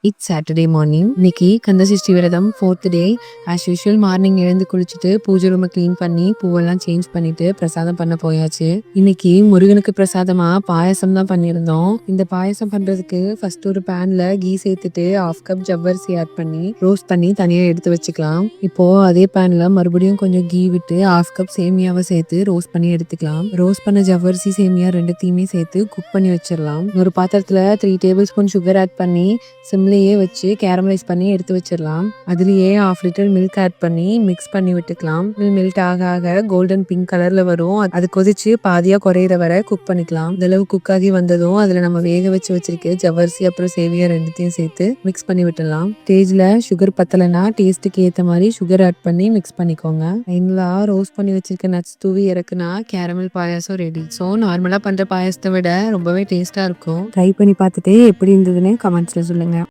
It's Saturday morning. இன்னைக்கு கந்தசஷ்டி விரதம் 4th டே. As usual morning எழுந்து குளிச்சுட்டு பூஜை ரூமை க்ளீன் பண்ணி பூவெல்லாம் சேஞ்ச் பண்ணிட்டு பிரசாதம் பண்ண போயாச்சு. இன்னைக்கு முருகனுக்கு பிரசாதமா பாயசம் தான் பண்ணியிருந்தோம். இந்த பாயசம் பண்றதுக்கு ஃபர்ஸ்ட் ஒரு பேன்ல கீ சேர்த்துட்டு 1/2 கப் ஜவ்வரிசி ஆட் பண்ணி ரோஸ்ட் பண்ணி தனியா எடுத்து வச்சுக்கலாம். இப்போ அதே பேன்ல மறுபடியும் கொஞ்சம் கீ விட்டு 1/2 கப் சேமியாவை சேர்த்து ரோஸ்ட் பண்ணி எடுத்துக்கலாம். ரோஸ்ட் பண்ண ஜவ்வரிசி சேமியா ரெண்டுத்தையுமே சேர்த்து குக் பண்ணி வச்சிடலாம். ஒரு பாத்திரத்துல 3 டேபிள் ஸ்பூன் சுகர் ஆட் பண்ணி சிம்லேயே வச்சு கேரமலைஸ் பண்ணி எடுத்து வச்சிடலாம். அதுலேயே 1/2 லிட்டர் மில்க் ஆட் பண்ணி மிக்ஸ் பண்ணி விட்டுக்கலாம். மெல்ட் ஆக ஆக கோல்டன் பிங்க் கலர்ல வரும். அது கொதிச்சு பாதியா குறையிற வரை குக் பண்ணிக்கலாம். இதளவு குக் ஆகி வந்ததும் அதுல நம்ம வேக வச்சிருக்க ஜவ்வரிசி அப்புறம் சேவியா ரெண்டுத்தையும் சேர்த்து மிக்ஸ் பண்ணி விட்டுலாம். ஸ்டேஜ்ல சுகர் பத்தலைன்னா டேஸ்ட்டுக்கு ஏற்ற மாதிரி சுகர் ஆட் பண்ணி மிக்ஸ் பண்ணிக்கோங்க. ஃபைனலா ரோஸ்ட் பண்ணி வச்சிருக்க நட்ஸ் தூவி இறக்குனா கேரமல் பாயாசம் ரெடி. ஸோ நார்மலா பண்ற பாயாசத்தை விட ரொம்பவே டேஸ்டா இருக்கும். ட்ரை பண்ணி பார்த்துட்டு எப்படி இருந்ததுன்னு கமெண்ட்ஸ்ல சொல்லுங்க.